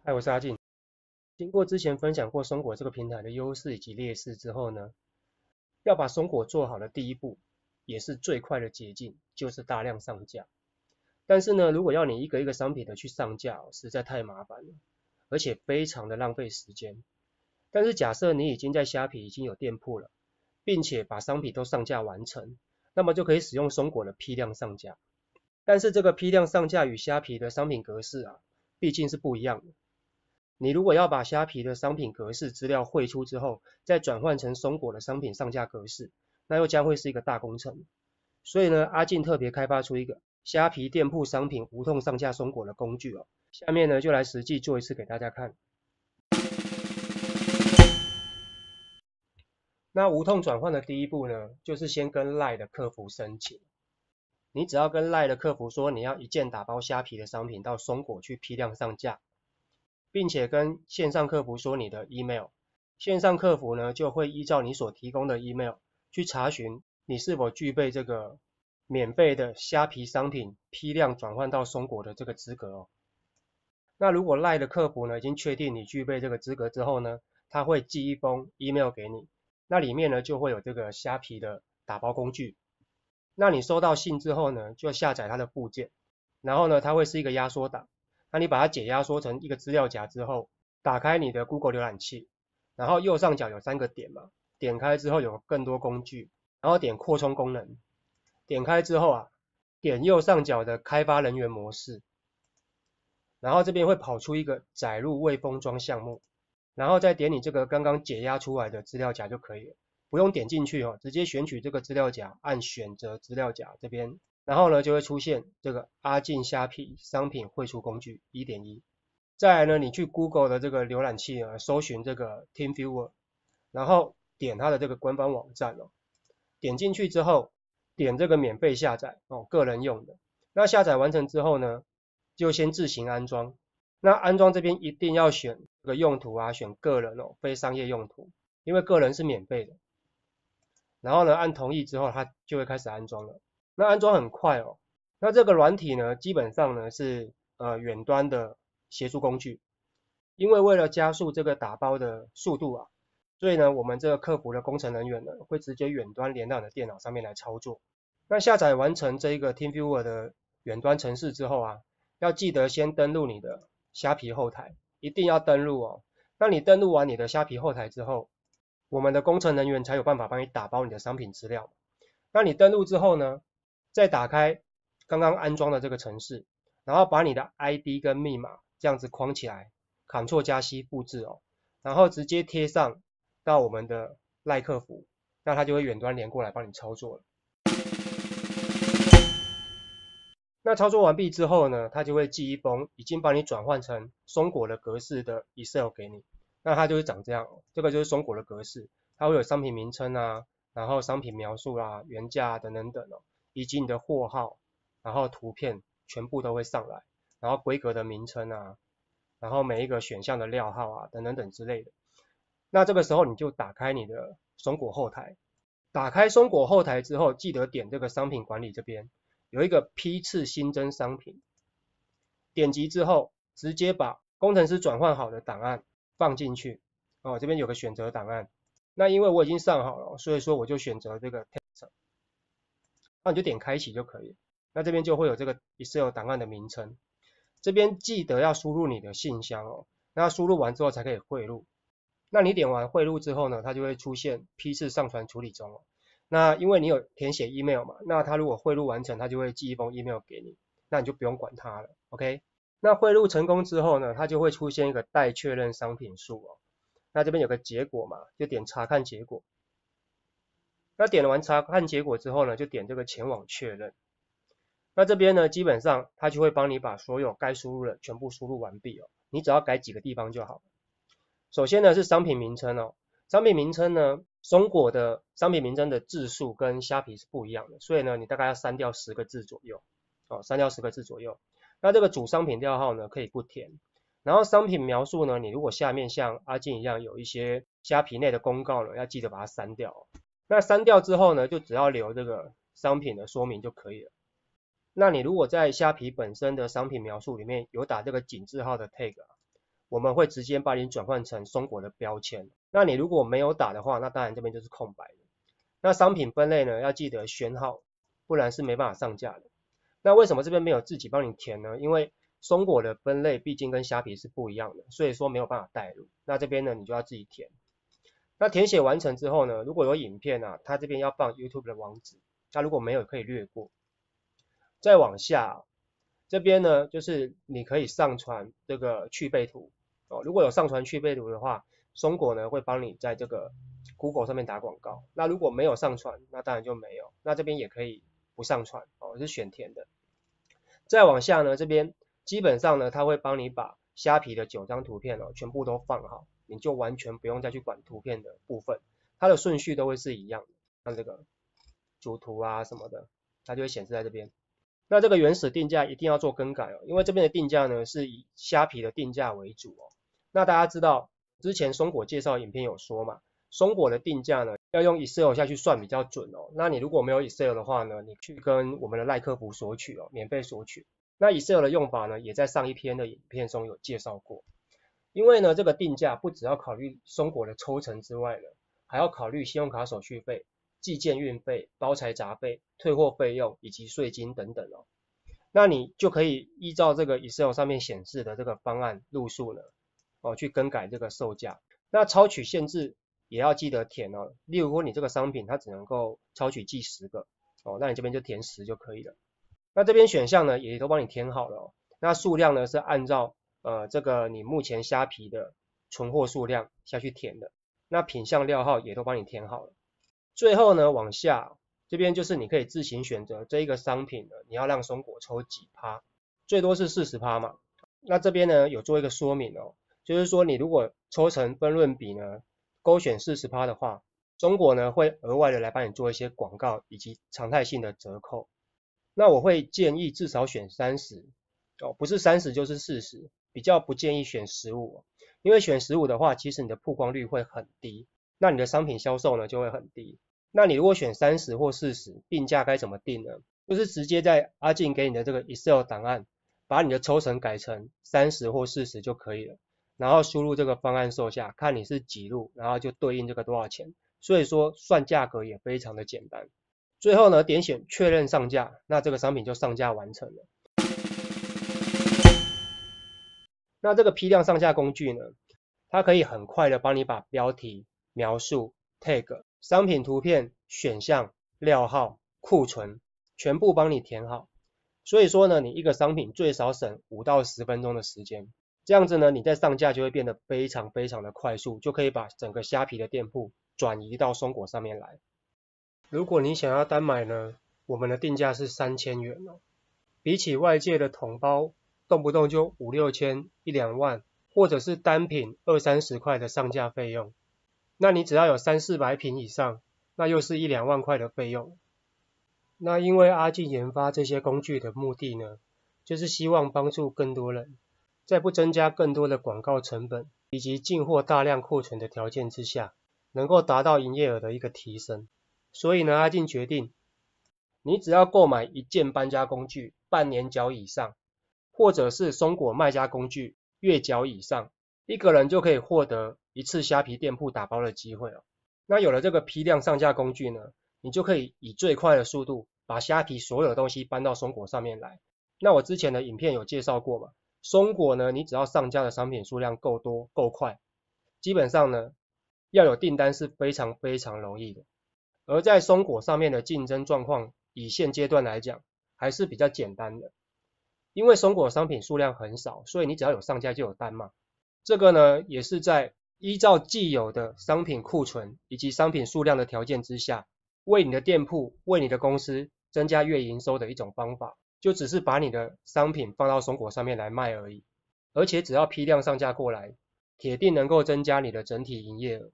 嗨，我是阿进。经过之前分享过松果这个平台的优势以及劣势之后呢，要把松果做好的第一步，也是最快的捷径，就是大量上架。但是呢，如果要你一个一个商品的去上架，实在太麻烦了，而且非常的浪费时间。但是假设你已经在虾皮已经有店铺了，并且把商品都上架完成，那么就可以使用松果的批量上架。但是这个批量上架与虾皮的商品格式啊，毕竟是不一样的。你如果要把虾皮的商品格式资料汇出之后，再转换成松果的商品上架格式，那又将会是一个大工程。所以呢，阿进特别开发出一个虾皮店铺商品无痛上架松果的工具哦。下面呢就来实际做一次给大家看。那无痛转换的第一步呢，就是先跟 LINE 的客服申请。你只要跟 LINE 的客服说你要一键打包虾皮的商品到松果去批量上架，并且跟线上客服说你的 email， 线上客服呢就会依照你所提供的 email 去查询你是否具备这个免费的虾皮商品批量转换到松果的这个资格哦。那如果 LINE 的客服呢已经确定你具备这个资格之后呢，他会寄一封 email 给你，那里面呢就会有这个虾皮的打包工具。那你收到信之后呢，就下载它的附件，然后呢它会是一个压缩档。那你把它解压缩成一个资料夹之后，打开你的 Google 浏览器，然后右上角有3个点嘛，点开之后有更多工具，然后点扩充功能，点开之后啊，点右上角的开发人员模式，然后这边会跑出一个载入未封装项目，然后再点你这个刚刚解压出来的资料夹就可以了，不用点进去哦，直接选取这个资料夹，按选择资料夹这边。然后呢就会出现这个阿进虾皮商品汇出工具 1.1。再来呢，你去 Google 的这个浏览器啊，搜寻这个 TeamViewer， 然后点它的这个官方网站哦，点进去之后，点这个免费下载哦，个人用的。那下载完成之后呢，就先自行安装。那安装这边一定要选这个用途啊，选个人哦，非商业用途，因为个人是免费的。然后呢，按同意之后，它就会开始安装了。那安装很快哦。那这个软体呢，基本上呢是远端的协助工具，因为为了加速这个打包的速度啊，所以呢我们这个客服的工程人员呢会直接远端连到你的电脑上面来操作。那下载完成这一个 TeamViewer 的远端程式之后啊，要记得先登录你的虾皮后台，一定要登录哦。那你登录完你的虾皮后台之后，我们的工程人员才有办法帮你打包你的商品资料。那你登录之后呢，再打开刚刚安装的这个程式，然后把你的 ID 跟密码这样子框起来 ，Ctrl 加 C 复制哦，然后直接贴上到我们的赖客服，那它就会远端连过来帮你操作了。那操作完毕之后呢，它就会寄一封已经帮你转换成松果的格式的 Excel 给你，那它就会长这样哦，这个就是松果的格式，它会有商品名称啊，然后商品描述啊、原价啊等等等哦，以及你的货号，然后图片全部都会上来，然后规格的名称啊，然后每一个选项的料号啊等等等之类的。那这个时候你就打开你的松果后台，打开松果后台之后，记得点这个商品管理这边。有一个批次新增商品，点击之后直接把工程师转换好的档案放进去哦，这边有个选择档案，那因为我已经上好了，所以说我就选择这个 text， 那你就点开启就可以，那这边就会有这个 Excel 档案的名称，这边记得要输入你的信箱哦，那输入完之后才可以汇入，那你点完汇入之后呢，它就会出现批次上传处理中哦。那因为你有填写 email 嘛，那它如果汇入完成，它就会寄一封 email 给你，那你就不用管它了 ，OK？ 那汇入成功之后呢，它就会出现一个待确认商品数哦。那这边有个结果嘛，就点查看结果。那点完查看结果之后呢，就点这个前往确认。那这边呢，基本上它就会帮你把所有该输入的全部输入完毕哦，你只要改几个地方就好。首先呢是商品名称哦，商品名称呢，松果的商品名称的字数跟虾皮是不一样的，所以呢你大概要删掉10个字左右，哦，删掉10个字左右。那这个主商品料号呢可以不填，然后商品描述呢，你如果下面像阿进一样有一些虾皮内的公告呢，要记得把它删掉哦。那删掉之后呢，就只要留这个商品的说明就可以了。那你如果在虾皮本身的商品描述里面有打这个井字号的 tag，我们会直接把你转换成松果的标签。那你如果没有打的话，那当然这边就是空白的。那商品分类呢，要记得选好，不然是没办法上架的。那为什么这边没有自己帮你填呢？因为松果的分类毕竟跟虾皮是不一样的，所以说没有办法带入。那这边呢，你就要自己填。那填写完成之后呢，如果有影片啊，它这边要放 YouTube 的网址，那如果没有可以略过。再往下，这边呢就是你可以上传这个去背图哦。如果有上传去背图的话，松果呢会帮你在这个 Google 上面打广告。那如果没有上传，那当然就没有。那这边也可以不上传哦，是选填的。再往下呢，这边基本上呢，它会帮你把虾皮的9张图片哦全部都放好，你就完全不用再去管图片的部分，它的顺序都会是一样的，像这个主图啊什么的，它就会显示在这边。那这个原始定价一定要做更改哦，因为这边的定价呢是以虾皮的定价为主哦。那大家知道之前松果介绍影片有说嘛，松果的定价呢要用 Excel 下去算比较准哦。那你如果没有 Excel 的话呢，你去跟我们的赖客服索取哦，免费索取。那 Excel 的用法呢，也在上一篇的影片中有介绍过。因为呢，这个定价不只要考虑松果的抽成之外呢，还要考虑信用卡手续费、寄件运费、包材杂费、退货费用以及税金等等哦。那你就可以依照这个 Excel 上面显示的这个方案路数呢，去更改这个售价。那超取限制也要记得填哦。例如说你这个商品它只能够超取寄10个哦，那你这边就填10就可以了。那这边选项呢也都帮你填好了哦。那数量呢是按照这个你目前虾皮的存货数量下去填的。那品项料号也都帮你填好了。最后呢往下这边就是你可以自行选择这一个商品呢，你要让松果抽几趴，最多是40%嘛。那这边呢有做一个说明哦，就是说你如果抽成分润比呢勾选40%的话，松果呢会额外的来帮你做一些广告以及常态性的折扣。那我会建议至少选30哦，不是30就是40，比较不建议选15，因为选15的话，其实你的曝光率会很低，那你的商品销售呢就会很低。那你如果选30或40，定价该怎么定呢？就是直接在阿进给你的这个 Excel 档案，把你的抽成改成30或40就可以了，然后输入这个方案售价，看你是几路，然后就对应这个多少钱。所以说算价格也非常的简单。最后呢，点选确认上架，那这个商品就上架完成了。那这个批量上架工具呢，它可以很快的帮你把标题、描述、tag、商品图片、选项、料号、库存全部帮你填好。所以说呢，你一个商品最少省5到10分钟的时间，这样子呢，你在上架就会变得非常非常的快速，就可以把整个虾皮的店铺转移到松果上面来。如果你想要单买呢，我们的定价是3000元哦。比起外界的统包，动不动就5、6千、1、2万，或者是单品20、30块的上架费用，那你只要有3、400瓶以上，那又是1、2万块的费用。那因为阿进研发这些工具的目的呢，就是希望帮助更多人，在不增加更多的广告成本以及进货大量库存的条件之下，能够达到营业额的一个提升。所以呢，阿进决定，你只要购买一件搬家工具半年缴以上，或者是松果卖家工具月缴以上，一个人就可以获得一次虾皮店铺打包的机会哦。那有了这个批量上架工具呢，你就可以以最快的速度把虾皮所有的东西搬到松果上面来。那我之前的影片有介绍过嘛，松果呢，你只要上架的商品数量够多够快，基本上呢，要有订单是非常非常容易的。而在松果上面的竞争状况，以现阶段来讲，还是比较简单的。因为松果商品数量很少，所以你只要有上架就有单嘛。这个呢，也是在依照既有的商品库存以及商品数量的条件之下，为你的店铺、为你的公司增加月营收的一种方法，就只是把你的商品放到松果上面来卖而已。而且只要批量上架过来，铁定能够增加你的整体营业额。